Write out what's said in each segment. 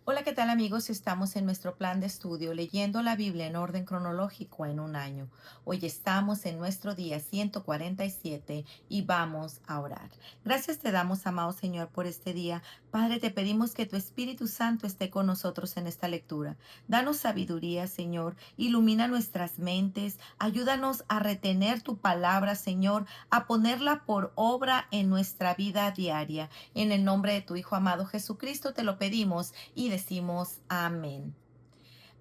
Hola, ¿qué tal amigos? Estamos en nuestro plan de estudio leyendo la Biblia en orden cronológico en un año. Hoy estamos en nuestro día 147 y vamos a orar. Gracias te damos, amado Señor, por este día. Padre, te pedimos que tu Espíritu Santo esté con nosotros en esta lectura. Danos sabiduría, Señor. Ilumina nuestras mentes. Ayúdanos a retener tu palabra, Señor, a ponerla por obra en nuestra vida diaria. En el nombre de tu Hijo amado Jesucristo te lo pedimos y decimos amén.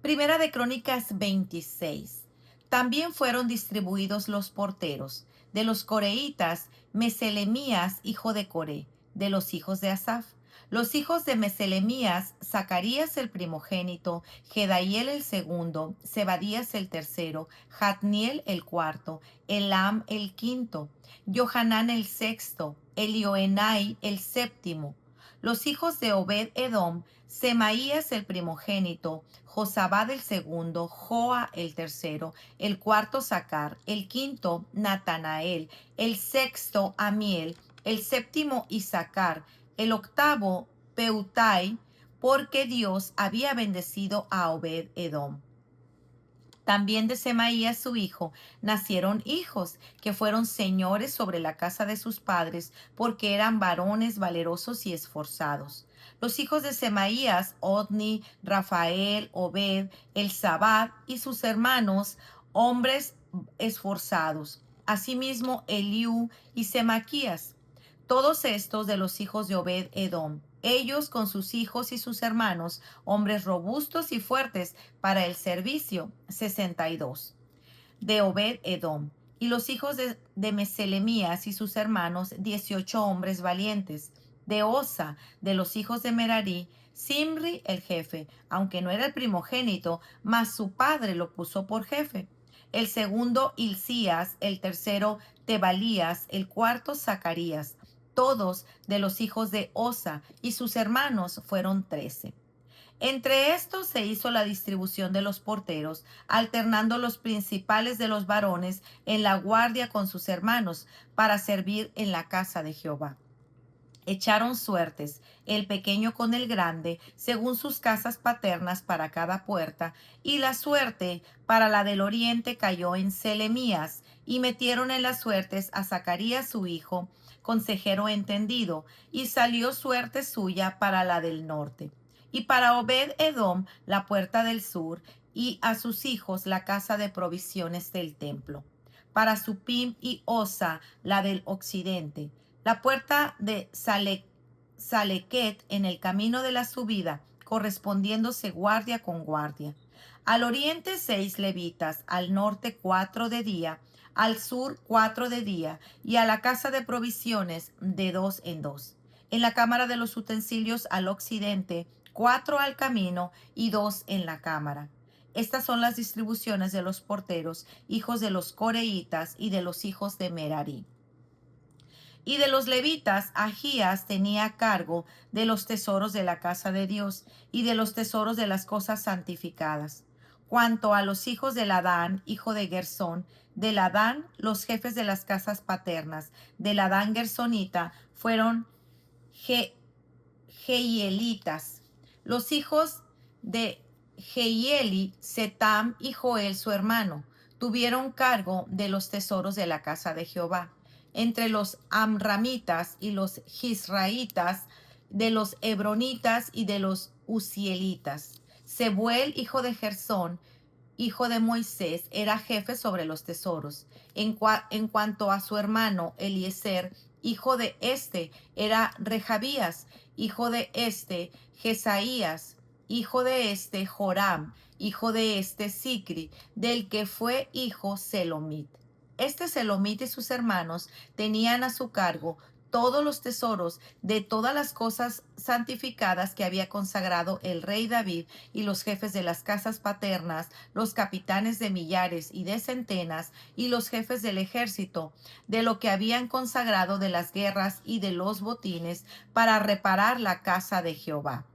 Primera de Crónicas 26. También fueron distribuidos los porteros. De los coreitas, Meselemías, hijo de Coré, de los hijos de Asaf. Los hijos de Meselemías, Zacarías el primogénito, Gedaiel el segundo, Zebadías el tercero, Jatniel el cuarto, Elam el quinto, Johanán el sexto, Elioenai el séptimo. Los hijos de Obed-Edom, Semaías el primogénito, Josabad el segundo, Joa el tercero, el cuarto Sacar, el quinto Natanael, el sexto Amiel, el séptimo Isacar, el octavo Peutai, porque Dios había bendecido a Obed-Edom. También de Semaías su hijo nacieron hijos, que fueron señores sobre la casa de sus padres, porque eran varones valerosos y esforzados. Los hijos de Semaías, Otni, Rafael, Obed, Elzabad y sus hermanos, hombres esforzados. Asimismo, Eliú y Semaquías. Todos estos de los hijos de Obed-Edom, ellos con sus hijos y sus hermanos, hombres robustos y fuertes para el servicio, 62. De Obed-Edom. Y los hijos de Meselemías y sus hermanos, 18 hombres valientes. De Osa, de los hijos de Merari, Simri el jefe, aunque no era el primogénito, mas su padre lo puso por jefe. El segundo Hilcías, el tercero Tebalías, el cuarto Zacarías, todos de los hijos de Osa, y sus hermanos fueron 13. Entre estos se hizo la distribución de los porteros, alternando los principales de los varones en la guardia con sus hermanos, para servir en la casa de Jehová. Echaron suertes, el pequeño con el grande, según sus casas paternas para cada puerta, y la suerte para la del oriente cayó en Selemías, y metieron en las suertes a Zacarías su hijo, consejero entendido, y salió suerte suya para la del norte. Y para Obed-Edom la puerta del sur, y a sus hijos la casa de provisiones del templo. Para Supim y Osa la del occidente, la puerta de Salequet en el camino de la subida, correspondiéndose guardia con guardia. Al oriente 6 levitas, al norte 4 de día, al sur 4 de día, y a la casa de provisiones de 2 en 2. En la cámara de los utensilios al occidente, 4 al camino y 2 en la cámara. Estas son las distribuciones de los porteros, hijos de los coreitas y de los hijos de Merari. Y de los levitas, Ahías tenía cargo de los tesoros de la casa de Dios y de los tesoros de las cosas santificadas. Cuanto a los hijos de Ladán, hijo de Gersón, de Ladán, los jefes de las casas paternas, de Ladán Gersonita, fueron Jehielitas. Los hijos de Jehieli, Setam y Joel su hermano, tuvieron cargo de los tesoros de la casa de Jehová. Entre los amramitas y los gisraitas, de los hebronitas y de los uzielitas. Sebuel, hijo de Gersón, hijo de Moisés, era jefe sobre los tesoros. En cuanto a su hermano Eliezer, hijo de este, era Rehabías, hijo de este, Jesaías, hijo de este, Joram, hijo de este, Sicri, del que fue hijo Selomit. Este Selomit y sus hermanos tenían a su cargo todos los tesoros de todas las cosas santificadas que había consagrado el rey David, y los jefes de las casas paternas, los capitanes de millares y de centenas, y los jefes del ejército, de lo que habían consagrado de las guerras y de los botines, para reparar la casa de Jehová.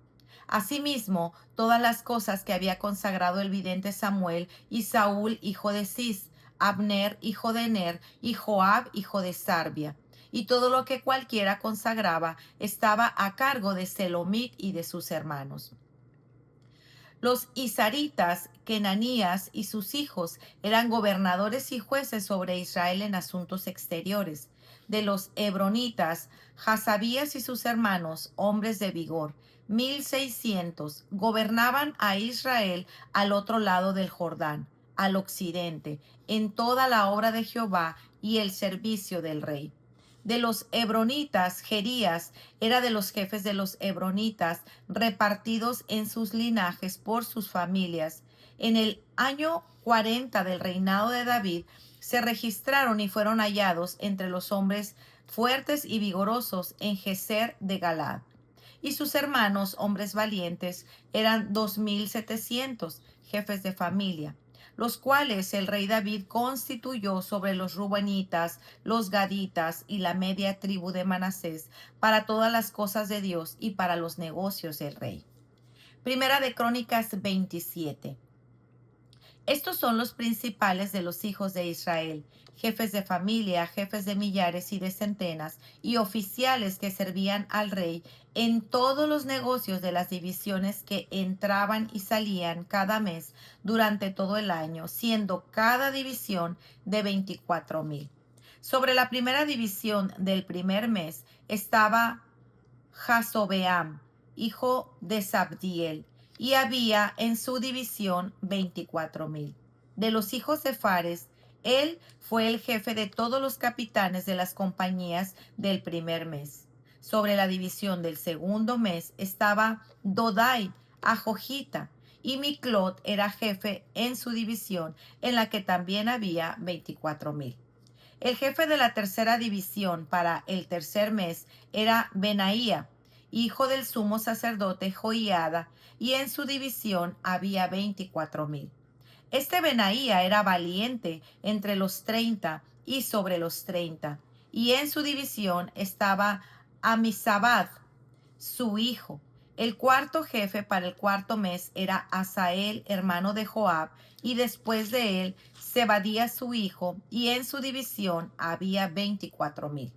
Asimismo, todas las cosas que había consagrado el vidente Samuel, y Saúl, hijo de Cis, Abner, hijo de Ner, y Joab, hijo de Sarbia. Y todo lo que cualquiera consagraba estaba a cargo de Selomit y de sus hermanos. Los isaritas, Kenanías y sus hijos eran gobernadores y jueces sobre Israel en asuntos exteriores. De los hebronitas, Hasabías y sus hermanos, hombres de vigor, 1600, gobernaban a Israel al otro lado del Jordán, al occidente, en toda la obra de Jehová y el servicio del rey. De los hebronitas, Jerías era de los jefes de los hebronitas, repartidos en sus linajes por sus familias. En el año 40 del reinado de David, se registraron y fueron hallados entre los hombres fuertes y vigorosos en Geser de Galad. Y sus hermanos, hombres valientes, eran 2700 jefes de familia, los cuales el rey David constituyó sobre los rubenitas, los gaditas y la media tribu de Manasés para todas las cosas de Dios y para los negocios del rey. Primera de Crónicas 27. Estos son los principales de los hijos de Israel, jefes de familia, jefes de millares y de centenas, y oficiales que servían al rey en todos los negocios de las divisiones que entraban y salían cada mes durante todo el año, siendo cada división de 24,000. Sobre la primera división del primer mes estaba Jasobeam, hijo de Sabdiel, y había en su división 24,000. De los hijos de Fares, él fue el jefe de todos los capitanes de las compañías del primer mes. Sobre la división del segundo mes estaba Dodai, Ajojita, y Miclot era jefe en su división, en la que también había 24,000. El jefe de la tercera división para el tercer mes era Benaía, hijo del sumo sacerdote Joiada, y en su división había 24,000. Este Benaía era valiente entre los 30 y sobre los 30, y en su división estaba Amisabad, su hijo. El cuarto jefe para el cuarto mes era Asael, hermano de Joab, y después de él, Zebadías su hijo, y en su división había 24,000.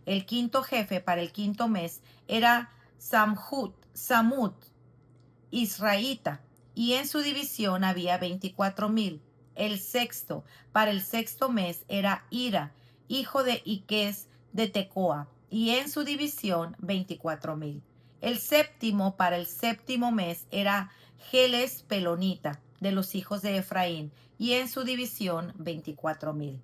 El quinto jefe para el quinto mes era Samud, israelita, y en su división había 24,000. El sexto para el sexto mes era Ira, hijo de Iques de Tecoa, y en su división 24,000. El séptimo para el séptimo mes era Geles Pelonita, de los hijos de Efraín, y en su división 24,000.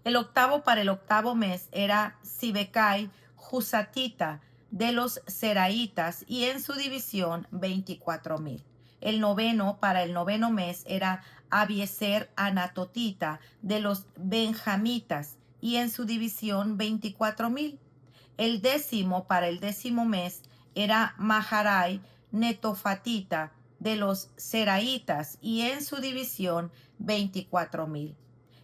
El octavo para el octavo mes era Sibecai Jusatita, de los Seraitas, y en su división 24,000. El noveno para el noveno mes era Abieser Anatotita, de los Benjamitas, y en su división 24,000. El décimo para el décimo mes era Maharai Netofatita, de los Seraitas, y en su división 24,000.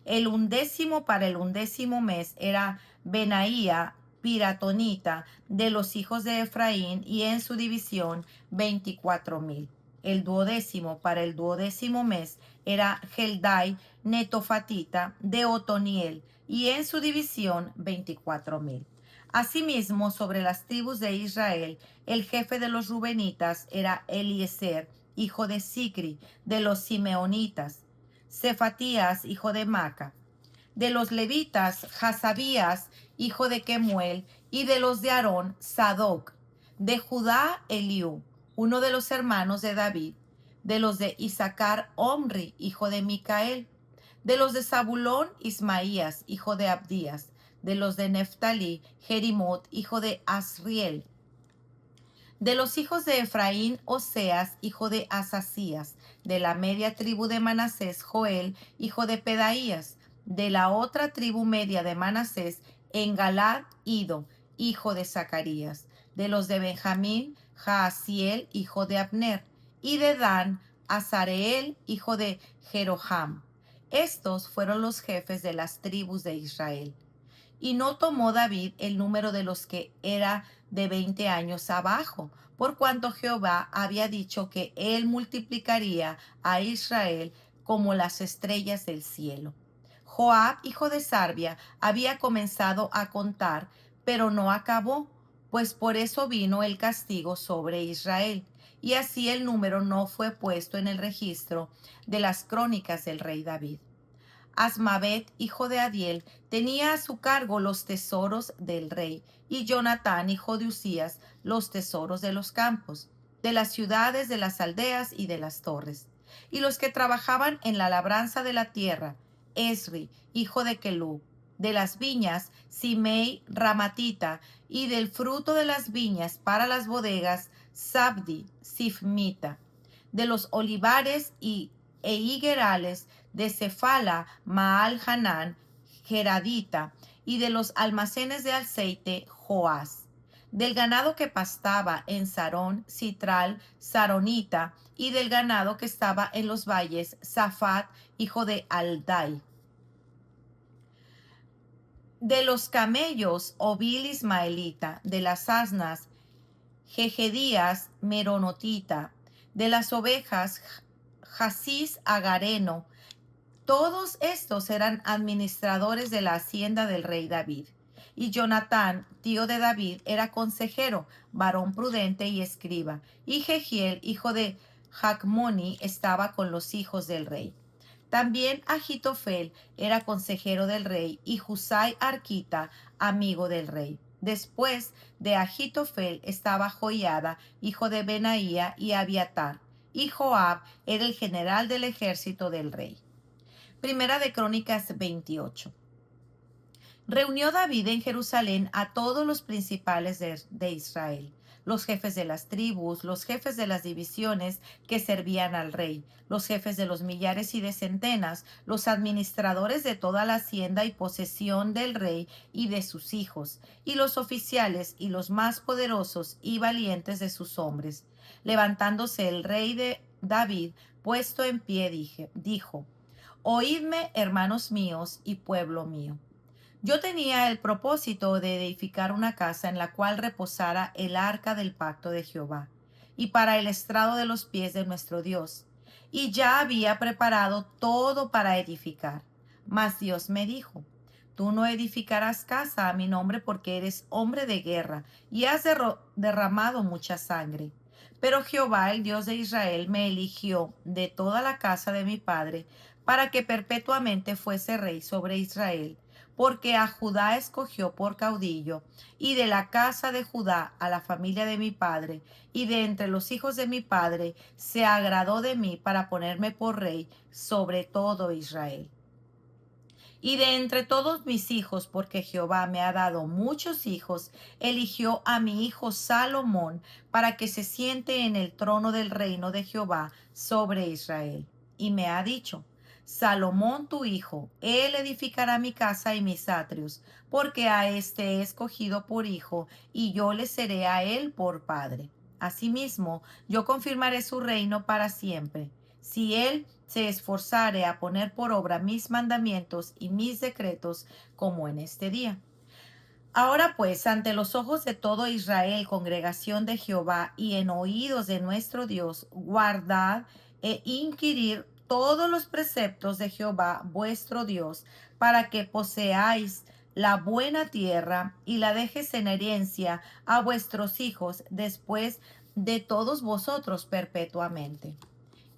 El undécimo para el undécimo mes era Benaía Piratonita, de los hijos de Efraín, y en su división 24,000. El duodécimo para el duodécimo mes era Geldai Netofatita, de Otoniel, y en su división 24,000. Asimismo, sobre las tribus de Israel, el jefe de los rubenitas era Eliezer, hijo de Sicri, de los simeonitas, Cefatías, hijo de Maca. De los levitas, Hasabías, hijo de Kemuel, y de los de Aarón, Sadoc. De Judá, Eliú, uno de los hermanos de David. De los de Isaacar, Omri, hijo de Micael. De los de Zabulón, Ismaías, hijo de Abdías. De los de Neftalí, Jerimot, hijo de Asriel. De los hijos de Efraín, Oseas, hijo de Asasías. De la media tribu de Manasés, Joel, hijo de Pedaías. De la otra tribu media de Manasés, en Galad, Ido, hijo de Zacarías. De los de Benjamín, Jaasiel, hijo de Abner. Y de Dan, Azareel, hijo de Jeroham. Estos fueron los jefes de las tribus de Israel. Y no tomó David el número de los que era de 20 años abajo, por cuanto Jehová había dicho que él multiplicaría a Israel como las estrellas del cielo. Joab, hijo de Sarbia, había comenzado a contar, pero no acabó, pues por eso vino el castigo sobre Israel. y así el número no fue puesto en el registro de las crónicas del rey David. Asmavet, hijo de Adiel, tenía a su cargo los tesoros del rey, y Jonatán, hijo de Usías, los tesoros de los campos, de las ciudades, de las aldeas y de las torres. Y los que trabajaban en la labranza de la tierra, Esri, hijo de Kelub, de las viñas, Simei, Ramatita, y del fruto de las viñas para las bodegas, Sabdi, Sifmita, de los olivares e higuerales, de Cefala, Maal Hanán, Geradita, y de los almacenes de aceite, Joás. Del ganado que pastaba en Sarón, Citral, Saronita, y del ganado que estaba en los valles, Safat, hijo de Aldai. De los camellos, Obil Ismaelita, de las asnas, Jehedías Meronotita, de las ovejas, Jasís Agareno. Todos estos eran administradores de la hacienda del rey David. Y Jonatán, tío de David, era consejero, varón prudente y escriba. Y Jehiel, hijo de Jacmoni, estaba con los hijos del rey. También Agitofel era consejero del rey, y Husai arquita, amigo del rey. Después de Agitofel estaba Joiada, hijo de Benaía, y Abiatar. Y Joab era el general del ejército del rey. Primera de Crónicas 28. Reunió David en Jerusalén a todos los principales de Israel, los jefes de las tribus, los jefes de las divisiones que servían al rey, los jefes de los millares y de centenas, los administradores de toda la hacienda y posesión del rey y de sus hijos, y los oficiales y los más poderosos y valientes de sus hombres. Levantándose el rey de David, puesto en pie, dijo: Oídme, hermanos míos y pueblo mío. Yo tenía el propósito de edificar una casa en la cual reposara el arca del pacto de Jehová, y para el estrado de los pies de nuestro Dios. Y ya había preparado todo para edificar. Mas Dios me dijo: Tú no edificarás casa a mi nombre, porque eres hombre de guerra y has derramado mucha sangre. Pero Jehová, el Dios de Israel, me eligió de toda la casa de mi padre para que perpetuamente fuese rey sobre Israel, porque a Judá escogió por caudillo, y de la casa de Judá a la familia de mi padre, y de entre los hijos de mi padre, se agradó de mí para ponerme por rey sobre todo Israel. Y de entre todos mis hijos, porque Jehová me ha dado muchos hijos, eligió a mi hijo Salomón para que se siente en el trono del reino de Jehová sobre Israel. Y me ha dicho: Salomón tu hijo, él edificará mi casa y mis atrios, porque a éste he escogido por hijo, y yo le seré a él por padre. Asimismo, yo confirmaré su reino para siempre, si él se esforzare a poner por obra mis mandamientos y mis decretos, como en este día. Ahora pues, ante los ojos de todo Israel, congregación de Jehová, y en oídos de nuestro Dios, guardad e inquirir todos los preceptos de Jehová vuestro Dios, para que poseáis la buena tierra y la dejes en herencia a vuestros hijos después de todos vosotros perpetuamente.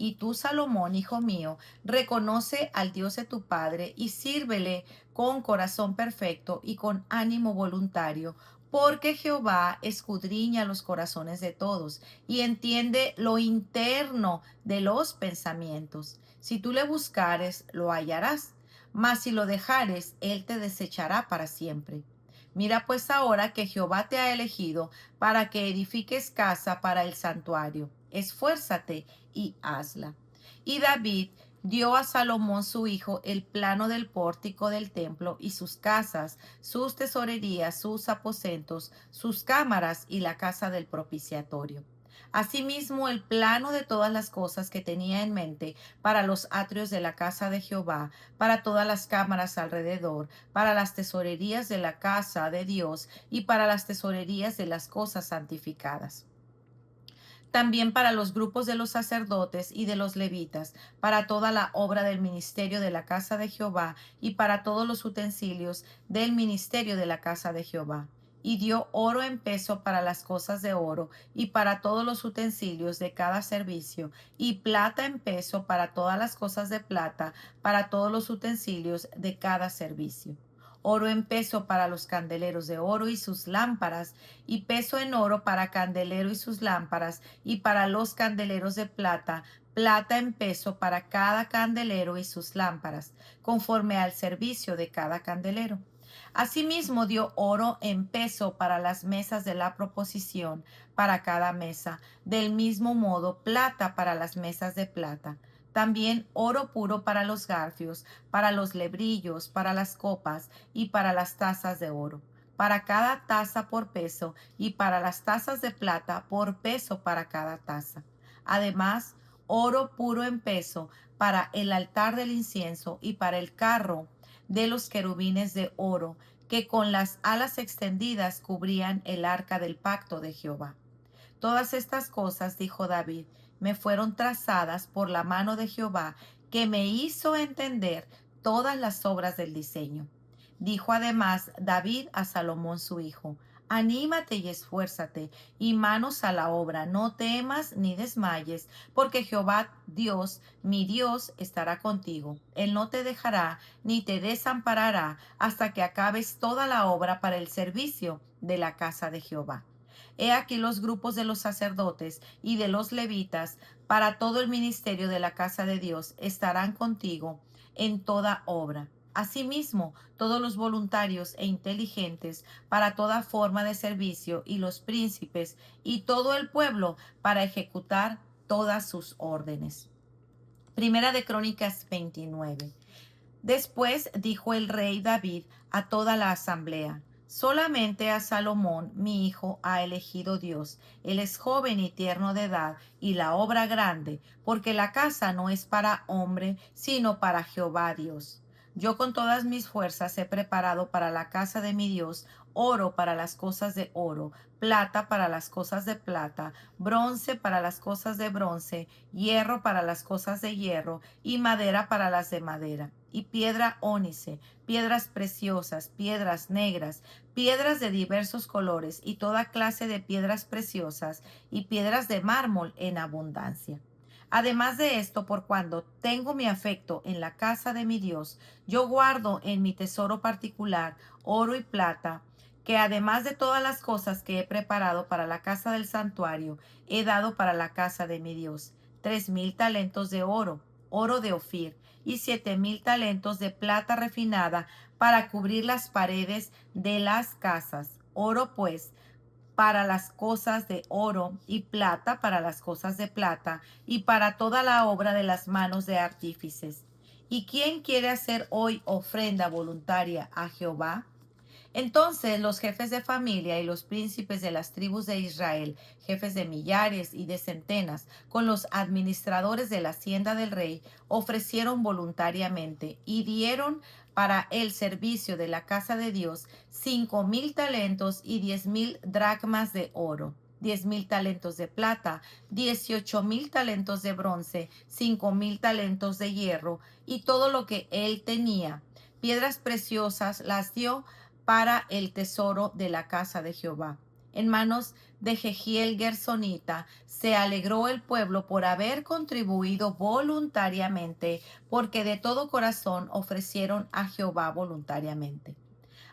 Y tú, Salomón, hijo mío, reconoce al Dios de tu padre y sírvele con corazón perfecto y con ánimo voluntario, porque Jehová escudriña los corazones de todos y entiende lo interno de los pensamientos. Si tú le buscares, lo hallarás, mas si lo dejares, él te desechará para siempre. Mira pues ahora que Jehová te ha elegido para que edifiques casa para el santuario. Esfuérzate y hazla. Y David dio a Salomón su hijo el plano del pórtico del templo y sus casas, sus tesorerías, sus aposentos, sus cámaras y la casa del propiciatorio. Asimismo, el plano de todas las cosas que tenía en mente para los atrios de la casa de Jehová, para todas las cámaras alrededor, para las tesorerías de la casa de Dios y para las tesorerías de las cosas santificadas. También para los grupos de los sacerdotes y de los levitas, para toda la obra del ministerio de la casa de Jehová y para todos los utensilios del ministerio de la casa de Jehová. y dio oro en peso para las cosas de oro y para todos los utensilios de cada servicio, y plata en peso para todas las cosas de plata, para todos los utensilios de cada servicio. Oro en peso para los candeleros de oro y sus lámparas, y peso en oro para candelero y sus lámparas, y para los candeleros de plata, plata en peso para cada candelero y sus lámparas, conforme al servicio de cada candelero. Asimismo dio oro en peso para las mesas de la proposición, para cada mesa, del mismo modo plata para las mesas de plata. También oro puro para los garfios, para los lebrillos, para las copas y para las tazas de oro, para cada taza por peso, y para las tazas de plata por peso para cada taza. Además, oro puro en peso para el altar del incienso y para el carro de los querubines de oro, que con las alas extendidas cubrían el arca del pacto de Jehová. Todas estas cosas, dijo David, me fueron trazadas por la mano de Jehová, que me hizo entender todas las obras del diseño. Dijo además David a Salomón su hijo: Anímate y esfuérzate, y manos a la obra, no temas ni desmayes, porque Jehová Dios, mi Dios, estará contigo. Él no te dejará ni te desamparará hasta que acabes toda la obra para el servicio de la casa de Jehová. He aquí los grupos de los sacerdotes y de los levitas para todo el ministerio de la casa de Dios estarán contigo en toda obra. Asimismo, todos los voluntarios e inteligentes para toda forma de servicio, y los príncipes y todo el pueblo para ejecutar todas sus órdenes. Primera de Crónicas 29. Después dijo el rey David a toda la asamblea: Solamente a Salomón, mi hijo, ha elegido Dios. Él es joven y tierno de edad, y la obra grande, porque la casa no es para hombre, sino para Jehová Dios. Yo con todas mis fuerzas he preparado para la casa de mi Dios oro para las cosas de oro, plata para las cosas de plata, bronce para las cosas de bronce, hierro para las cosas de hierro, y madera para las de madera, y piedra ónice, piedras preciosas, piedras negras, piedras de diversos colores, y toda clase de piedras preciosas, y piedras de mármol en abundancia. Además de esto, por cuando tengo mi afecto en la casa de mi Dios, yo guardo en mi tesoro particular oro y plata, que además de todas las cosas que he preparado para la casa del santuario, he dado para la casa de mi Dios: 3,000 talentos de oro, oro de Ofir, y 7,000 talentos de plata refinada para cubrir las paredes de las casas. Oro pues para las cosas de oro, y plata para las cosas de plata, y para toda la obra de las manos de artífices. ¿Y quién quiere hacer hoy ofrenda voluntaria a Jehová? Entonces los jefes de familia y los príncipes de las tribus de Israel, jefes de millares y de centenas, con los administradores de la hacienda del rey, ofrecieron voluntariamente y dieron para el servicio de la casa de Dios 5,000 talentos y 10,000 dracmas de oro, 10,000 talentos de plata, 18,000 talentos de bronce, 5,000 talentos de hierro, y todo lo que él tenía. Piedras preciosas las dio para el tesoro de la casa de Jehová. En manos de Jehiel Gersonita se alegró el pueblo por haber contribuido voluntariamente, porque de todo corazón ofrecieron a Jehová voluntariamente.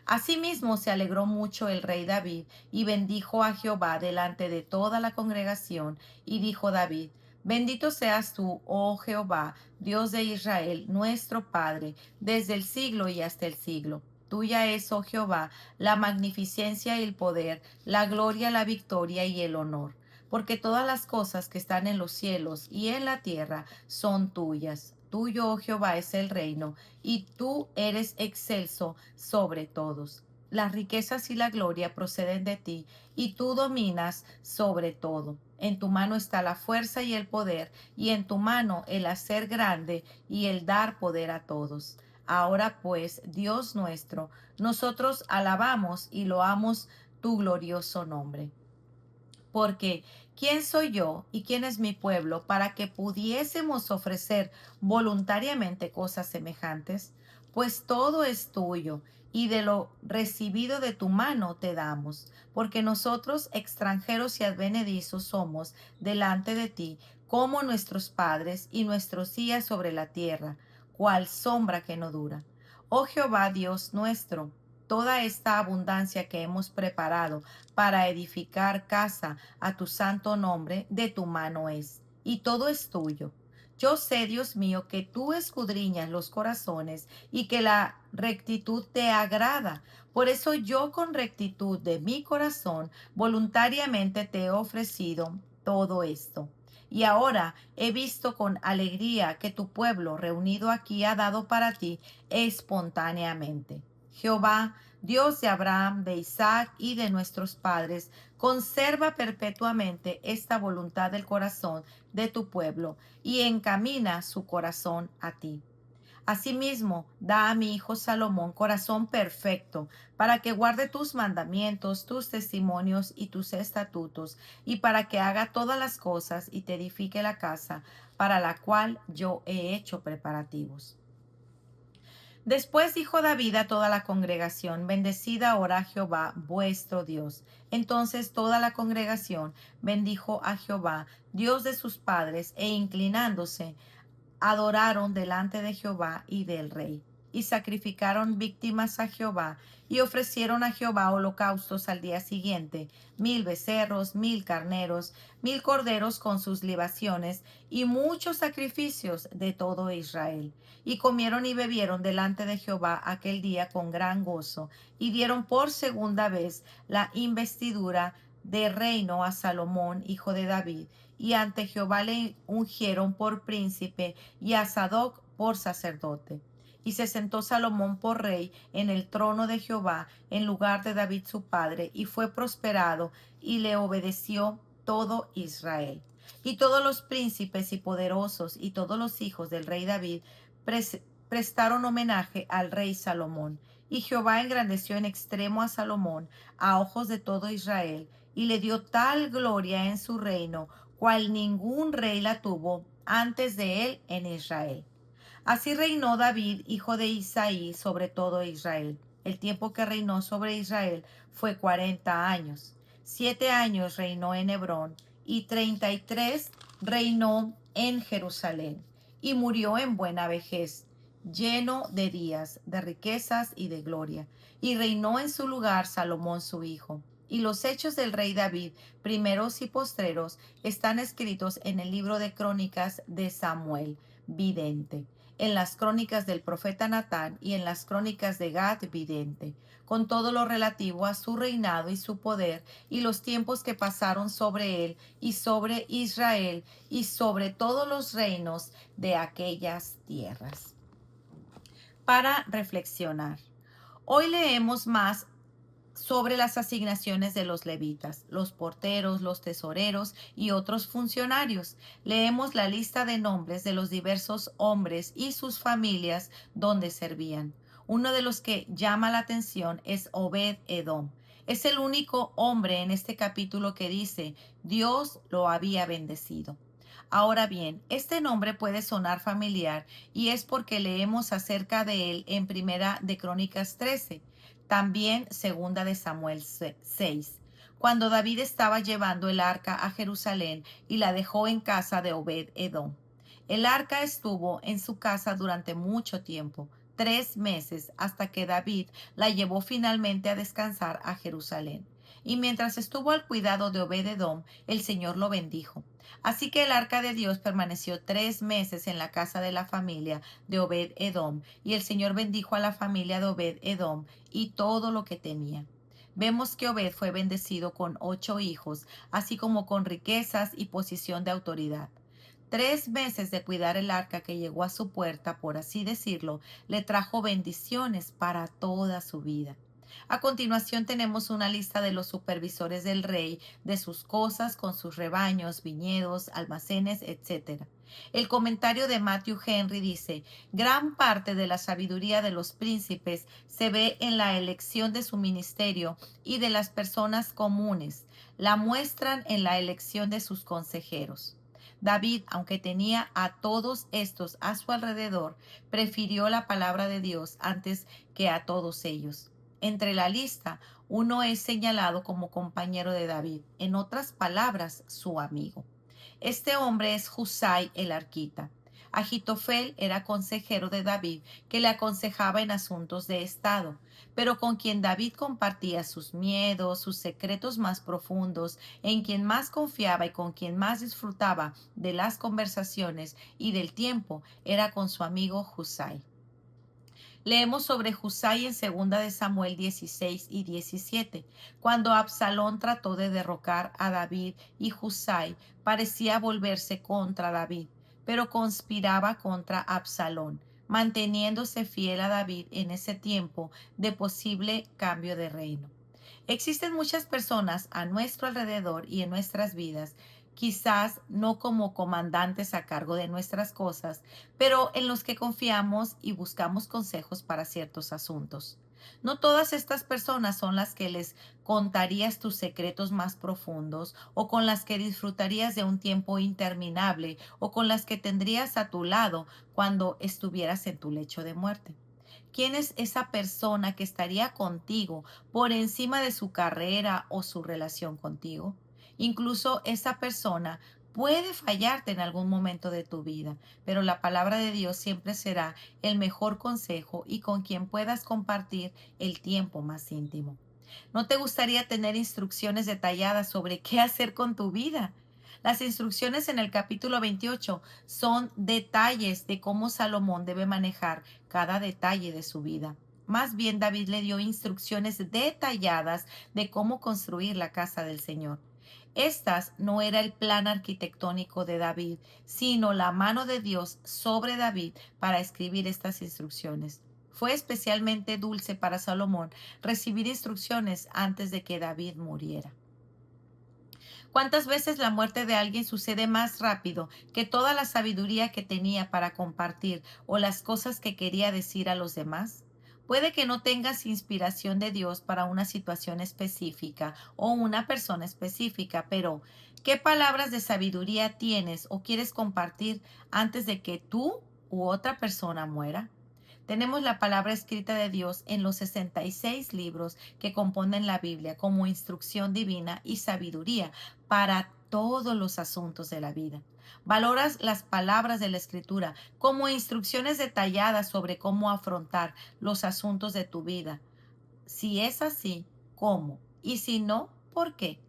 Asimismo se alegró mucho el rey David, y bendijo a Jehová delante de toda la congregación, y dijo David: Bendito seas tú, oh Jehová, Dios de Israel, nuestro Padre, desde el siglo y hasta el siglo. Tuya es, oh Jehová, la magnificencia y el poder, la gloria, la victoria y el honor. Porque todas las cosas que están en los cielos y en la tierra son tuyas. Tuyo, oh Jehová, es el reino, y tú eres excelso sobre todos. Las riquezas y la gloria proceden de ti, y tú dominas sobre todo. En tu mano está la fuerza y el poder, y en tu mano el hacer grande y el dar poder a todos. Ahora pues, Dios nuestro, nosotros alabamos y loamos tu glorioso nombre. Porque ¿quién soy yo y quién es mi pueblo para que pudiésemos ofrecer voluntariamente cosas semejantes? Pues todo es tuyo, y de lo recibido de tu mano te damos, porque nosotros extranjeros y advenedizos somos delante de ti, como nuestros padres y nuestros días sobre la tierra, cual sombra que no dura. Oh Jehová Dios nuestro, toda esta abundancia que hemos preparado para edificar casa a tu santo nombre, de tu mano es, y todo es tuyo. Yo sé, Dios mío, que tú escudriñas los corazones y que la rectitud te agrada. Por eso yo con rectitud de mi corazón voluntariamente te he ofrecido todo esto. Y ahora he visto con alegría que tu pueblo reunido aquí ha dado para ti espontáneamente. Jehová, Dios de Abraham, de Isaac y de nuestros padres, conserva perpetuamente esta voluntad del corazón de tu pueblo y encamina su corazón a ti. Asimismo, da a mi hijo Salomón corazón perfecto, para que guarde tus mandamientos, tus testimonios y tus estatutos, y para que haga todas las cosas y te edifique la casa, para la cual yo he hecho preparativos. Después dijo David a toda la congregación: Bendecid ahora a Jehová vuestro Dios. Entonces toda la congregación bendijo a Jehová, Dios de sus padres, e inclinándose, adoraron delante de Jehová y del rey, y sacrificaron víctimas a Jehová, y ofrecieron a Jehová holocaustos al día siguiente, 1000 becerros, 1000 carneros, 1000 corderos con sus libaciones, y muchos sacrificios de todo Israel. Y comieron y bebieron delante de Jehová aquel día con gran gozo, y dieron por segunda vez la investidura de reino a Salomón, hijo de David, y ante Jehová le ungieron por príncipe y a Sadoc por sacerdote. Y se sentó Salomón por rey en el trono de Jehová en lugar de David su padre, y fue prosperado, y le obedeció todo Israel. Y todos los príncipes y poderosos y todos los hijos del rey David prestaron homenaje al rey Salomón. Y Jehová engrandeció en extremo a Salomón a ojos de todo Israel, y le dio tal gloria en su reino, cual ningún rey la tuvo antes de él en Israel. Así reinó David, hijo de Isaí, sobre todo Israel. El tiempo que reinó sobre Israel fue 40 años. 7 años reinó en Hebrón, y 33 reinó en Jerusalén. Y murió en buena vejez, lleno de días, de riquezas y de gloria. Y reinó en su lugar Salomón su hijo. Y los hechos del rey David, primeros y postreros, están escritos en el libro de crónicas de Samuel, vidente, en las crónicas del profeta Natán y en las crónicas de Gad, vidente, con todo lo relativo a su reinado y su poder, y los tiempos que pasaron sobre él y sobre Israel y sobre todos los reinos de aquellas tierras. Para reflexionar. Hoy leemos más sobre las asignaciones de los levitas, los porteros, los tesoreros y otros funcionarios. Leemos la lista de nombres de los diversos hombres y sus familias donde servían. Uno de los que llama la atención es Obed-Edom. Es el único hombre en este capítulo que dice: Dios lo había bendecido. Ahora bien, este nombre puede sonar familiar, y es porque leemos acerca de él en Primera de Crónicas 13, también Segunda de Samuel 6, cuando David estaba llevando el arca a Jerusalén y la dejó en casa de Obed-Edom. El arca estuvo en su casa durante mucho tiempo, 3 meses, hasta que David la llevó finalmente a descansar a Jerusalén. Y mientras estuvo al cuidado de Obed-Edom, el Señor lo bendijo. Así que el arca de Dios permaneció 3 meses en la casa de la familia de Obed-Edom, y el Señor bendijo a la familia de Obed-Edom y todo lo que tenía. Vemos que Obed fue bendecido con 8 hijos, así como con riquezas y posición de autoridad. 3 meses de cuidar el arca que llegó a su puerta, por así decirlo, le trajo bendiciones para toda su vida. A continuación tenemos una lista de los supervisores del rey, de sus cosas, con sus rebaños, viñedos, almacenes, etc. El comentario de Matthew Henry dice: gran parte de la sabiduría de los príncipes se ve en la elección de su ministerio, y de las personas comunes la muestran en la elección de sus consejeros. David, aunque tenía a todos estos a su alrededor, prefirió la palabra de Dios antes que a todos ellos. Entre la lista, uno es señalado como compañero de David, en otras palabras, su amigo. Este hombre es Husai el arquita. Agitofel era consejero de David que le aconsejaba en asuntos de estado, pero con quien David compartía sus miedos, sus secretos más profundos, en quien más confiaba y con quien más disfrutaba de las conversaciones y del tiempo, era con su amigo Husai. Leemos sobre Husai en 2 de Samuel 16 y 17, cuando Absalón trató de derrocar a David y Husai parecía volverse contra David, pero conspiraba contra Absalón, manteniéndose fiel a David en ese tiempo de posible cambio de reino. Existen muchas personas a nuestro alrededor y en nuestras vidas, quizás no como comandantes a cargo de nuestras cosas, pero en los que confiamos y buscamos consejos para ciertos asuntos. No todas estas personas son las que les contarías tus secretos más profundos o con las que disfrutarías de un tiempo interminable o con las que tendrías a tu lado cuando estuvieras en tu lecho de muerte. ¿Quién es esa persona que estaría contigo por encima de su carrera o su relación contigo? Incluso esa persona puede fallarte en algún momento de tu vida, pero la palabra de Dios siempre será el mejor consejo y con quien puedas compartir el tiempo más íntimo. ¿No te gustaría tener instrucciones detalladas sobre qué hacer con tu vida? Las instrucciones en el capítulo 28 son detalles de cómo Salomón debe manejar cada detalle de su vida. Más bien, David le dio instrucciones detalladas de cómo construir la casa del Señor. Estas no era el plan arquitectónico de David, sino la mano de Dios sobre David para escribir estas instrucciones. Fue especialmente dulce para Salomón recibir instrucciones antes de que David muriera. ¿Cuántas veces la muerte de alguien sucede más rápido que toda la sabiduría que tenía para compartir o las cosas que quería decir a los demás? Puede que no tengas inspiración de Dios para una situación específica o una persona específica, pero ¿qué palabras de sabiduría tienes o quieres compartir antes de que tú u otra persona muera? Tenemos la palabra escrita de Dios en los 66 libros que componen la Biblia como instrucción divina y sabiduría para todos los asuntos de la vida. Valoras las palabras de la Escritura como instrucciones detalladas sobre cómo afrontar los asuntos de tu vida. Si es así, ¿cómo? Y si no, ¿por qué?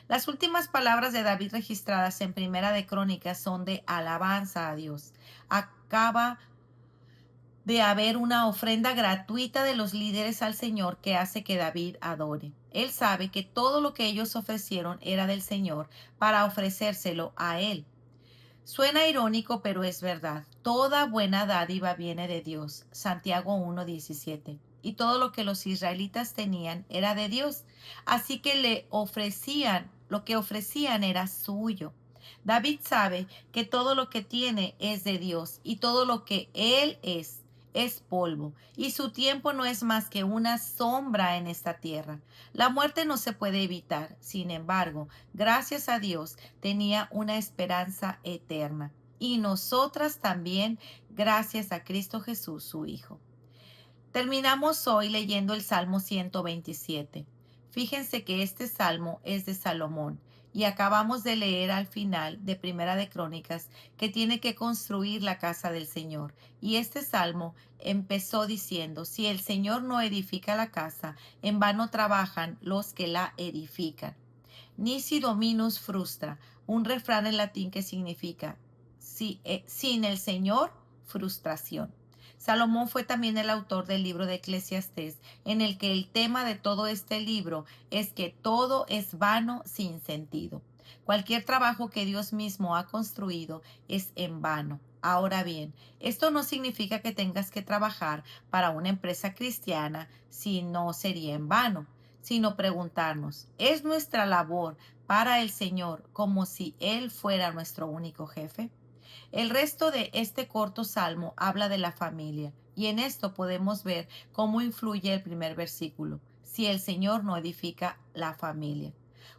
Las últimas palabras de David registradas en Primera de Crónicas son de alabanza a Dios. Acaba de haber una ofrenda gratuita de los líderes al Señor que hace que David adore. Él sabe que todo lo que ellos ofrecieron era del Señor para ofrecérselo a Él. Suena irónico, pero es verdad. Toda buena dádiva viene de Dios. Santiago 1:17. Y todo lo que los israelitas tenían era de Dios. Así que le ofrecían, lo que ofrecían era suyo. David sabe que todo lo que tiene es de Dios y todo lo que él es polvo, y su tiempo no es más que una sombra en esta tierra. La muerte no se puede evitar, sin embargo, gracias a Dios, tenía una esperanza eterna. Y nosotras también, gracias a Cristo Jesús, su Hijo. Terminamos hoy leyendo el Salmo 127. Fíjense que este salmo es de Salomón y acabamos de leer al final de Primera de Crónicas que tiene que construir la casa del Señor. Y este salmo empezó diciendo, si el Señor no edifica la casa, en vano trabajan los que la edifican. Nisi dominus frustra, un refrán en latín que significa, sin el Señor, frustración. Salomón fue también el autor del libro de Eclesiastés, en el que el tema de todo este libro es que todo es vano sin sentido. Cualquier trabajo que Dios mismo ha construido es en vano. Ahora bien, esto no significa que tengas que trabajar para una empresa cristiana, si no sería en vano, sino preguntarnos, ¿es nuestra labor para el Señor como si Él fuera nuestro único jefe? El resto de este corto salmo habla de la familia, y en esto podemos ver cómo influye el primer versículo, si el Señor no edifica la familia.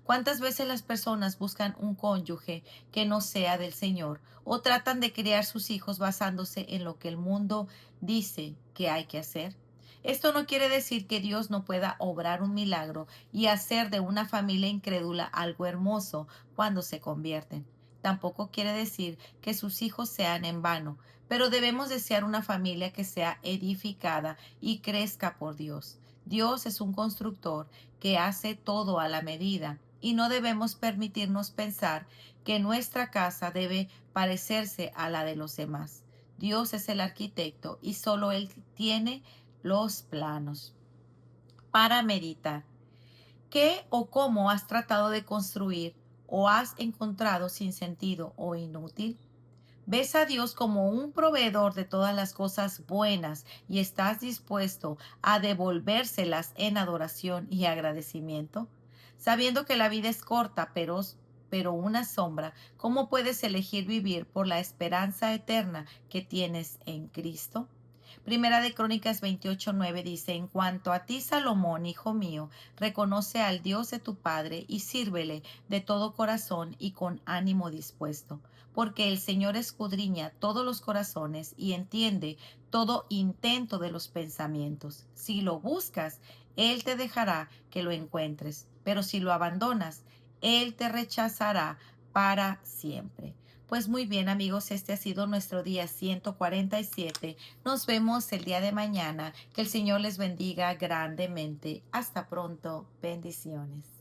¿Cuántas veces las personas buscan un cónyuge que no sea del Señor o tratan de criar sus hijos basándose en lo que el mundo dice que hay que hacer? Esto no quiere decir que Dios no pueda obrar un milagro y hacer de una familia incrédula algo hermoso cuando se convierten. Tampoco quiere decir que sus hijos sean en vano, pero debemos desear una familia que sea edificada y crezca por Dios. Dios es un constructor que hace todo a la medida y no debemos permitirnos pensar que nuestra casa debe parecerse a la de los demás. Dios es el arquitecto y solo Él tiene los planos. Para meditar, ¿qué o cómo has tratado de construir o has encontrado sin sentido o inútil? ¿Ves a Dios como un proveedor de todas las cosas buenas y estás dispuesto a devolvérselas en adoración y agradecimiento? Sabiendo que la vida es corta, pero una sombra, ¿cómo puedes elegir vivir por la esperanza eterna que tienes en Cristo? Primera de Crónicas 28:9 dice, en cuanto a ti, Salomón, hijo mío, reconoce al Dios de tu Padre y sírvele de todo corazón y con ánimo dispuesto, porque el Señor escudriña todos los corazones y entiende todo intento de los pensamientos. Si lo buscas, Él te dejará que lo encuentres, pero si lo abandonas, Él te rechazará para siempre. Pues muy bien amigos, este ha sido nuestro día 147. Nos vemos el día de mañana. Que el Señor les bendiga grandemente. Hasta pronto. Bendiciones.